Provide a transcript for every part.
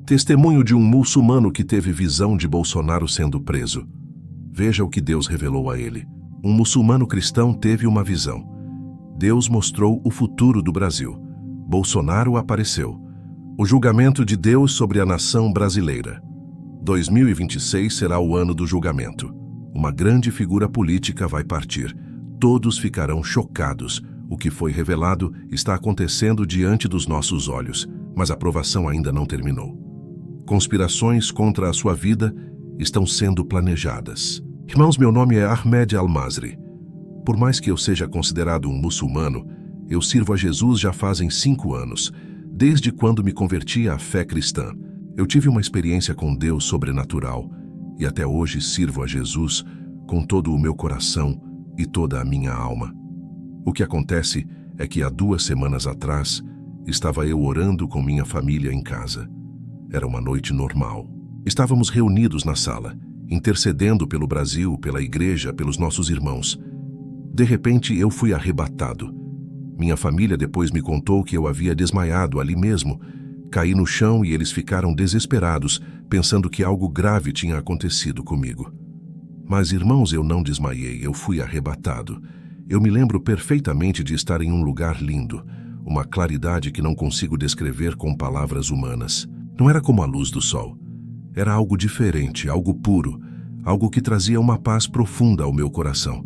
Testemunho de um muçulmano que teve visão de Bolsonaro sendo preso. Veja o que Deus revelou a ele. Um muçulmano cristão teve uma visão. Deus mostrou o futuro do Brasil. Bolsonaro apareceu. O julgamento de Deus sobre a nação brasileira. 2026 será o ano do julgamento. Uma grande figura política vai partir. Todos ficarão chocados. O que foi revelado está acontecendo diante dos nossos olhos, mas a provação ainda não terminou. Conspirações contra a sua vida estão sendo planejadas. Irmãos, meu nome é Ahmed Al-Masri. Por mais que eu seja considerado um muçulmano, eu sirvo a Jesus já fazem 5 anos, desde quando me converti à fé cristã. Eu tive uma experiência com Deus sobrenatural e até hoje sirvo a Jesus com todo o meu coração e toda a minha alma. O que acontece é que há 2 semanas atrás estava eu orando com minha família em casa. Era uma noite normal. Estávamos reunidos na sala, intercedendo pelo Brasil, pela igreja, pelos nossos irmãos. De repente eu fui arrebatado. Minha família depois me contou que eu havia desmaiado ali mesmo. Caí no chão e eles ficaram desesperados, pensando que algo grave tinha acontecido comigo. Mas, irmãos, eu não desmaiei, eu fui arrebatado. Eu me lembro perfeitamente de estar em um lugar lindo, uma claridade que não consigo descrever com palavras humanas. Não era como a luz do sol. Era algo diferente, algo puro, algo que trazia uma paz profunda ao meu coração.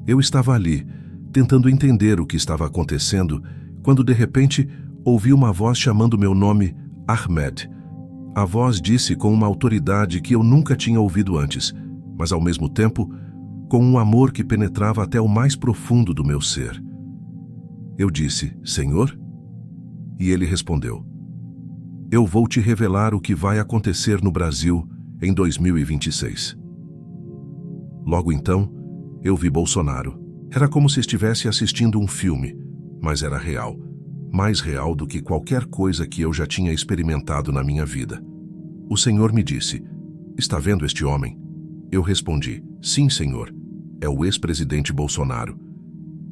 Eu estava ali, tentando entender o que estava acontecendo, quando de repente ouvi uma voz chamando meu nome Ahmed. A voz disse com uma autoridade que eu nunca tinha ouvido antes, mas ao mesmo tempo com um amor que penetrava até o mais profundo do meu ser. Eu disse, Senhor? E ele respondeu, eu vou te revelar o que vai acontecer no Brasil em 2026. Logo então, eu vi Bolsonaro. Era como se estivesse assistindo um filme, mas era real. Mais real do que qualquer coisa que eu já tinha experimentado na minha vida. O Senhor me disse, está vendo este homem? Eu respondi, sim, Senhor. É o ex-presidente Bolsonaro.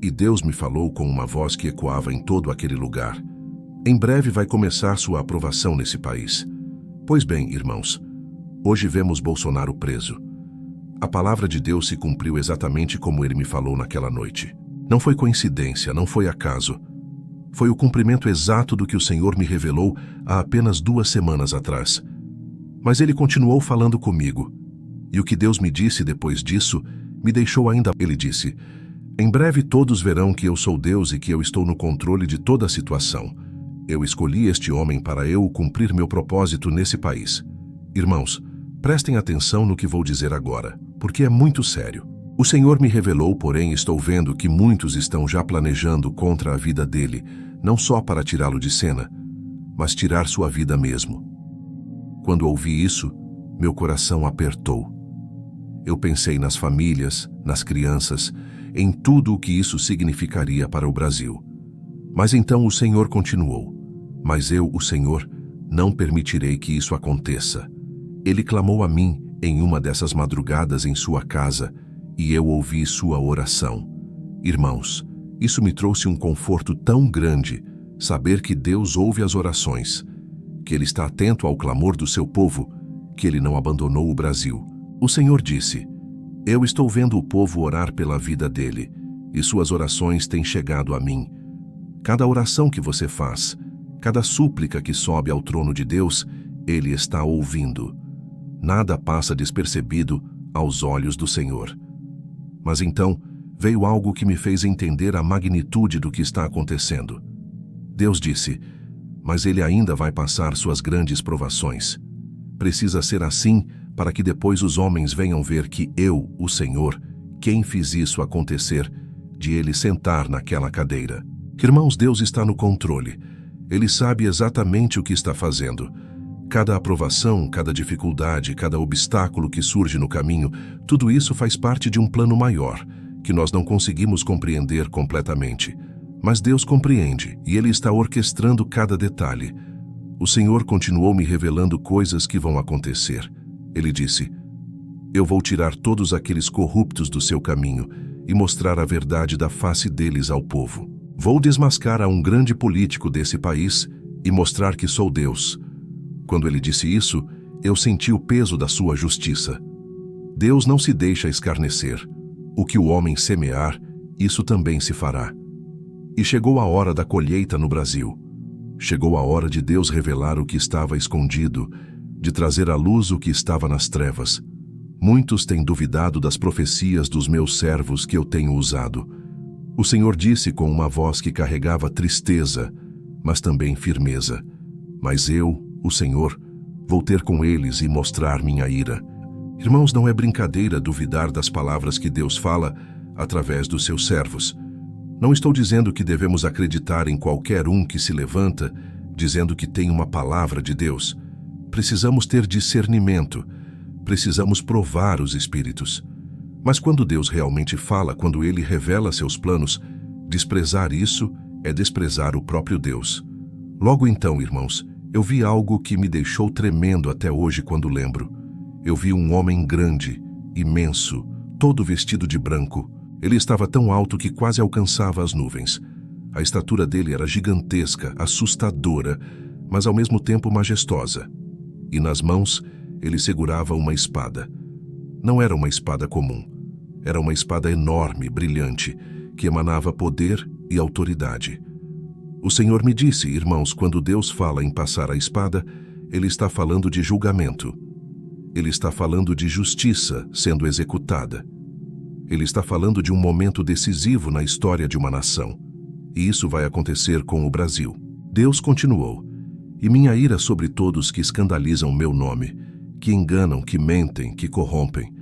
E Deus me falou com uma voz que ecoava em todo aquele lugar. Em breve vai começar sua aprovação nesse país. Pois bem, irmãos, hoje vemos Bolsonaro preso. A palavra de Deus se cumpriu exatamente como ele me falou naquela noite. Não foi coincidência, não foi acaso. Foi o cumprimento exato do que o Senhor me revelou há apenas 2 semanas atrás. Mas ele continuou falando comigo. E o que Deus me disse depois disso me deixou ainda... Ele disse, em breve todos verão que eu sou Deus e que eu estou no controle de toda a situação. Eu escolhi este homem para eu cumprir meu propósito nesse país. Irmãos, prestem atenção no que vou dizer agora, porque é muito sério. O Senhor me revelou, porém estou vendo que muitos estão já planejando contra a vida dele, não só para tirá-lo de cena, mas tirar sua vida mesmo. Quando ouvi isso, meu coração apertou. Eu pensei nas famílias, nas crianças, em tudo o que isso significaria para o Brasil. Mas então o Senhor continuou. Mas eu, o Senhor, não permitirei que isso aconteça. Ele clamou a mim em uma dessas madrugadas em sua casa, e eu ouvi sua oração. Irmãos, isso me trouxe um conforto tão grande, saber que Deus ouve as orações, que Ele está atento ao clamor do seu povo, que Ele não abandonou o Brasil. O Senhor disse, eu estou vendo o povo orar pela vida dele, e suas orações têm chegado a mim. Cada oração que você faz, cada súplica que sobe ao trono de Deus, Ele está ouvindo. Nada passa despercebido aos olhos do Senhor. Mas então veio algo que me fez entender a magnitude do que está acontecendo. Deus disse, mas ele ainda vai passar suas grandes provações. Precisa ser assim para que depois os homens venham ver que eu, o Senhor, quem fiz isso acontecer, de ele sentar naquela cadeira. Irmãos, Deus está no controle. Ele sabe exatamente o que está fazendo. Cada aprovação, cada dificuldade, cada obstáculo que surge no caminho, tudo isso faz parte de um plano maior, que nós não conseguimos compreender completamente. Mas Deus compreende, e Ele está orquestrando cada detalhe. O Senhor continuou me revelando coisas que vão acontecer. Ele disse, eu vou tirar todos aqueles corruptos do seu caminho e mostrar a verdade da face deles ao povo. Vou desmascarar um grande político desse país e mostrar que sou Deus. Quando ele disse isso, eu senti o peso da sua justiça. Deus não se deixa escarnecer. O que o homem semear, isso também se fará. E chegou a hora da colheita no Brasil. Chegou a hora de Deus revelar o que estava escondido, de trazer à luz o que estava nas trevas. Muitos têm duvidado das profecias dos meus servos que eu tenho usado. O Senhor disse com uma voz que carregava tristeza, mas também firmeza: mas eu, o Senhor, vou ter com eles e mostrar minha ira. Irmãos, não é brincadeira duvidar das palavras que Deus fala através dos seus servos. Não estou dizendo que devemos acreditar em qualquer um que se levanta, dizendo que tem uma palavra de Deus. Precisamos ter discernimento, precisamos provar os espíritos. Mas quando Deus realmente fala, quando Ele revela seus planos, desprezar isso é desprezar o próprio Deus. Logo então, irmãos, eu vi algo que me deixou tremendo até hoje quando lembro. Eu vi um homem grande, imenso, todo vestido de branco. Ele estava tão alto que quase alcançava as nuvens. A estatura dele era gigantesca, assustadora, mas ao mesmo tempo majestosa. E nas mãos, ele segurava uma espada. Não era uma espada comum. Era uma espada enorme, brilhante, que emanava poder e autoridade. O Senhor me disse, irmãos, quando Deus fala em passar a espada, Ele está falando de julgamento. Ele está falando de justiça sendo executada. Ele está falando de um momento decisivo na história de uma nação. E isso vai acontecer com o Brasil. Deus continuou: e minha ira sobre todos que escandalizam meu nome, que enganam, que mentem, que corrompem.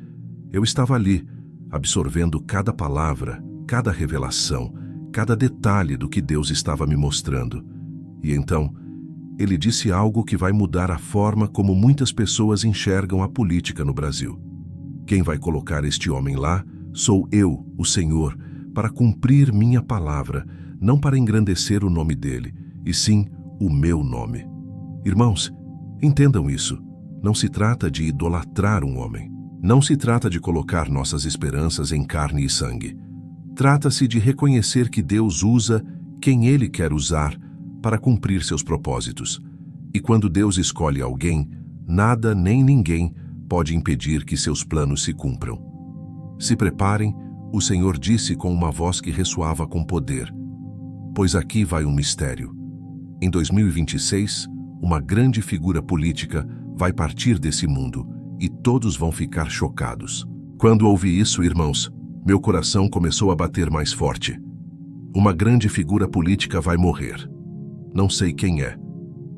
Eu estava ali, absorvendo cada palavra, cada revelação, cada detalhe do que Deus estava me mostrando. E então, Ele disse algo que vai mudar a forma como muitas pessoas enxergam a política no Brasil. Quem vai colocar este homem lá sou eu, o Senhor, para cumprir minha palavra, não para engrandecer o nome dele, e sim o meu nome. Irmãos, entendam isso. Não se trata de idolatrar um homem. Não se trata de colocar nossas esperanças em carne e sangue. Trata-se de reconhecer que Deus usa quem Ele quer usar para cumprir seus propósitos. E quando Deus escolhe alguém, nada nem ninguém pode impedir que seus planos se cumpram. Se preparem, o Senhor disse com uma voz que ressoava com poder: pois aqui vai um mistério. Em 2026, uma grande figura política vai partir desse mundo e todos vão ficar chocados. Quando ouvi isso, irmãos, meu coração começou a bater mais forte. Uma grande figura política vai morrer. Não sei quem é.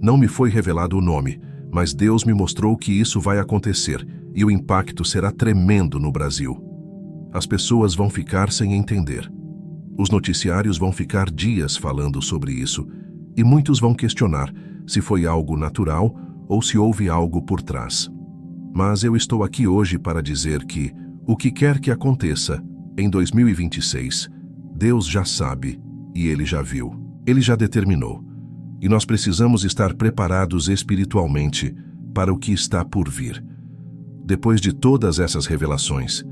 Não me foi revelado o nome, mas Deus me mostrou que isso vai acontecer e o impacto será tremendo no Brasil. As pessoas vão ficar sem entender. Os noticiários vão ficar dias falando sobre isso e muitos vão questionar se foi algo natural ou se houve algo por trás. Mas eu estou aqui hoje para dizer que, o que quer que aconteça, em 2026, Deus já sabe e Ele já viu. Ele já determinou. E nós precisamos estar preparados espiritualmente para o que está por vir. Depois de todas essas revelações,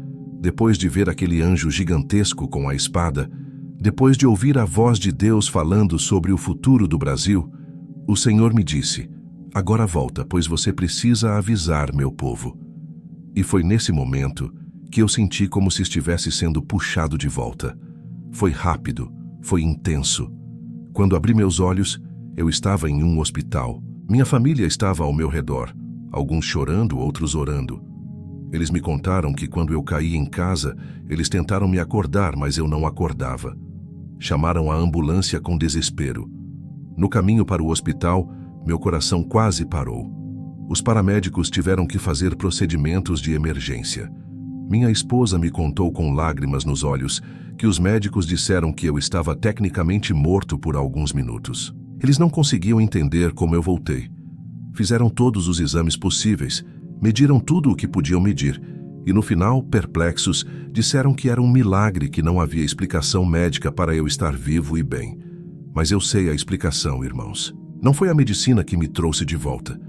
depois de ver aquele anjo gigantesco com a espada, depois de ouvir a voz de Deus falando sobre o futuro do Brasil, o Senhor me disse: agora volta, pois você precisa avisar meu povo. E foi nesse momento que eu senti como se estivesse sendo puxado de volta. Foi rápido, foi intenso. Quando abri meus olhos, eu estava em um hospital. Minha família estava ao meu redor, alguns chorando, outros orando. Eles me contaram que quando eu caí em casa, eles tentaram me acordar, mas eu não acordava. Chamaram a ambulância com desespero. No caminho para o hospital, meu coração quase parou. Os paramédicos tiveram que fazer procedimentos de emergência. Minha esposa me contou com lágrimas nos olhos que os médicos disseram que eu estava tecnicamente morto por alguns minutos. Eles não conseguiam entender como eu voltei. Fizeram todos os exames possíveis, mediram tudo o que podiam medir, e no final, perplexos, disseram que era um milagre, que não havia explicação médica para eu estar vivo e bem. Mas eu sei a explicação, irmãos. Não foi a medicina que me trouxe de volta.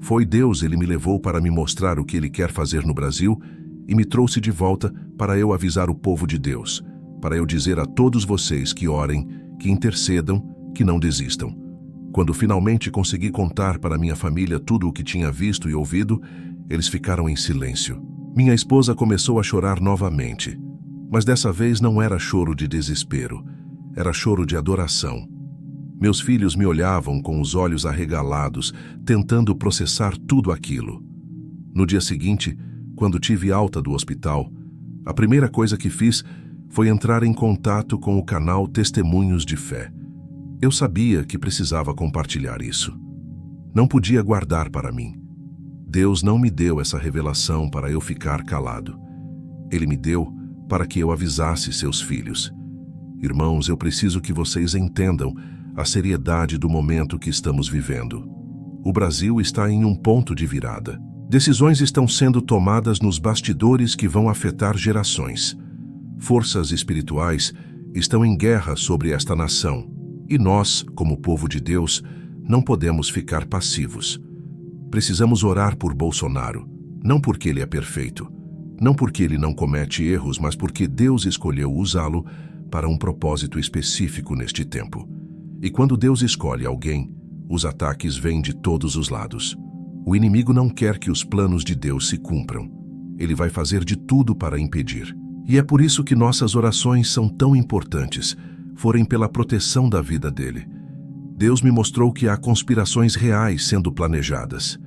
Foi Deus, Ele me levou para me mostrar o que Ele quer fazer no Brasil e me trouxe de volta para eu avisar o povo de Deus, para eu dizer a todos vocês que orem, que intercedam, que não desistam. Quando finalmente consegui contar para minha família tudo o que tinha visto e ouvido, eles ficaram em silêncio. Minha esposa começou a chorar novamente, mas dessa vez não era choro de desespero, era choro de adoração. Meus filhos me olhavam com os olhos arregalados, tentando processar tudo aquilo. No dia seguinte, quando tive alta do hospital, a primeira coisa que fiz foi entrar em contato com o canal Testemunhos de Fé. Eu sabia que precisava compartilhar isso. Não podia guardar para mim. Deus não me deu essa revelação para eu ficar calado. Ele me deu para que eu avisasse seus filhos. Irmãos, eu preciso que vocês entendam a seriedade do momento que estamos vivendo. O Brasil está em um ponto de virada. Decisões estão sendo tomadas nos bastidores que vão afetar gerações. Forças espirituais estão em guerra sobre esta nação, e nós, como povo de Deus, não podemos ficar passivos. Precisamos orar por Bolsonaro, não porque ele é perfeito, não porque ele não comete erros, mas porque Deus escolheu usá-lo para um propósito específico neste tempo. E quando Deus escolhe alguém, os ataques vêm de todos os lados. O inimigo não quer que os planos de Deus se cumpram. Ele vai fazer de tudo para impedir. E é por isso que nossas orações são tão importantes, forem pela proteção da vida dele. Deus me mostrou que há conspirações reais sendo planejadas.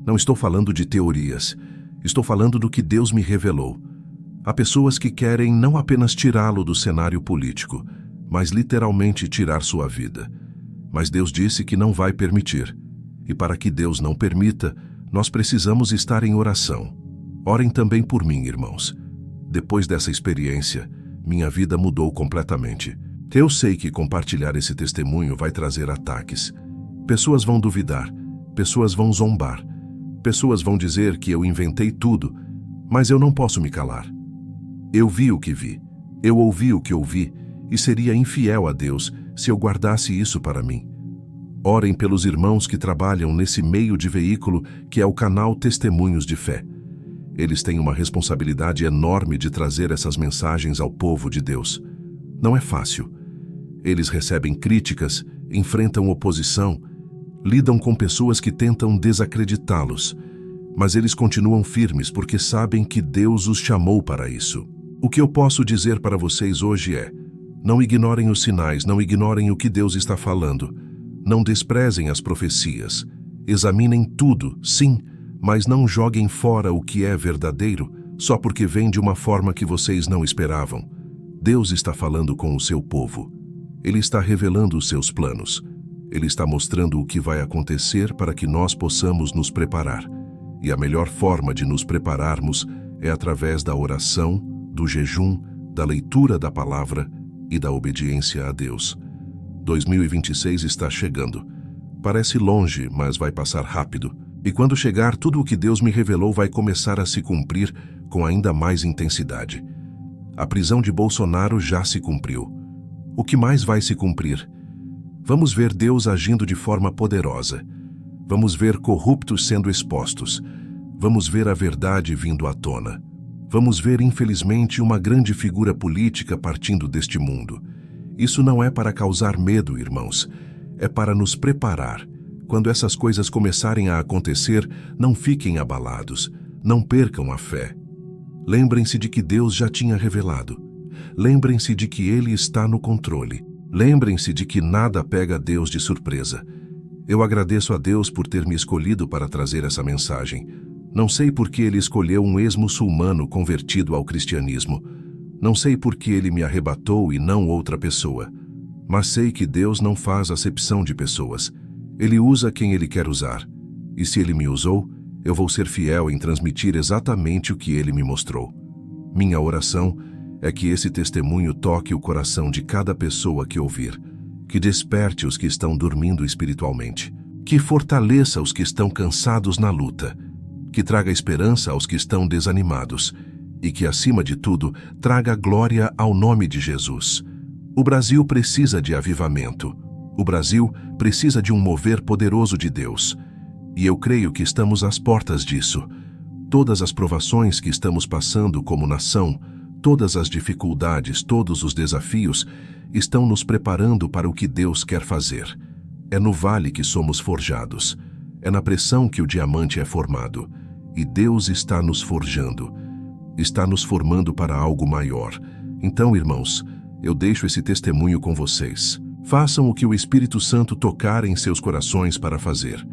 Não estou falando de teorias, estou falando do que Deus me revelou. Há pessoas que querem não apenas tirá-lo do cenário político, mas literalmente tirar sua vida. Mas Deus disse que não vai permitir. E para que Deus não permita, nós precisamos estar em oração. Orem também por mim, irmãos. Depois dessa experiência, minha vida mudou completamente. Eu sei que compartilhar esse testemunho vai trazer ataques. Pessoas vão duvidar, pessoas vão zombar, pessoas vão dizer que eu inventei tudo, mas eu não posso me calar. Eu vi o que vi, eu ouvi o que ouvi, e seria infiel a Deus se eu guardasse isso para mim. Orem pelos irmãos que trabalham nesse meio de veículo que é o canal Testemunhos de Fé. Eles têm uma responsabilidade enorme de trazer essas mensagens ao povo de Deus. Não é fácil. Eles recebem críticas, enfrentam oposição, lidam com pessoas que tentam desacreditá-los, mas eles continuam firmes porque sabem que Deus os chamou para isso. O que eu posso dizer para vocês hoje é: não ignorem os sinais, não ignorem o que Deus está falando, não desprezem as profecias, examinem tudo, sim, mas não joguem fora o que é verdadeiro só porque vem de uma forma que vocês não esperavam. Deus está falando com o seu povo. Ele está revelando os seus planos. Ele está mostrando o que vai acontecer para que nós possamos nos preparar. E a melhor forma de nos prepararmos é através da oração, do jejum, da leitura da palavra e da obediência a Deus. 2026 está chegando. Parece longe, mas vai passar rápido. E quando chegar, tudo o que Deus me revelou vai começar a se cumprir com ainda mais intensidade. A prisão de Bolsonaro já se cumpriu. O que mais vai se cumprir? Vamos ver Deus agindo de forma poderosa. Vamos ver corruptos sendo expostos. Vamos ver a verdade vindo à tona. Vamos ver, infelizmente, uma grande figura política partindo deste mundo. Isso não é para causar medo, irmãos. É para nos preparar. Quando essas coisas começarem a acontecer, não fiquem abalados. Não percam a fé. Lembrem-se de que Deus já tinha revelado. Lembrem-se de que Ele está no controle. Lembrem-se de que nada pega Deus de surpresa. Eu agradeço a Deus por ter me escolhido para trazer essa mensagem. Não sei por que Ele escolheu um ex-muçulmano convertido ao cristianismo. Não sei por que Ele me arrebatou e não outra pessoa. Mas sei que Deus não faz acepção de pessoas. Ele usa quem Ele quer usar. E se Ele me usou, eu vou ser fiel em transmitir exatamente o que Ele me mostrou. Minha oração é que esse testemunho toque o coração de cada pessoa que ouvir, que desperte os que estão dormindo espiritualmente, que fortaleça os que estão cansados na luta, que traga esperança aos que estão desanimados e que, acima de tudo, traga glória ao nome de Jesus. O Brasil precisa de avivamento. O Brasil precisa de um mover poderoso de Deus. E eu creio que estamos às portas disso. Todas as provações que estamos passando como nação, todas as dificuldades, todos os desafios, estão nos preparando para o que Deus quer fazer. É no vale que somos forjados. É na pressão que o diamante é formado. E Deus está nos forjando. Está nos formando para algo maior. Então, irmãos, eu deixo esse testemunho com vocês. Façam o que o Espírito Santo tocar em seus corações para fazer.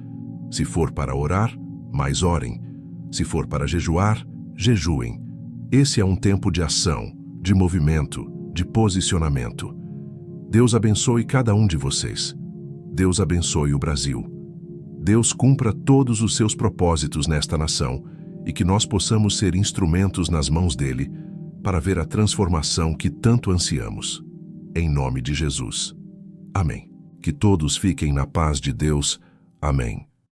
Se for para orar, mais orem. Se for para jejuar, jejuem. Esse é um tempo de ação, de movimento, de posicionamento. Deus abençoe cada um de vocês. Deus abençoe o Brasil. Deus cumpra todos os seus propósitos nesta nação e que nós possamos ser instrumentos nas mãos dele para ver a transformação que tanto ansiamos. Em nome de Jesus. Amém. Que todos fiquem na paz de Deus. Amém.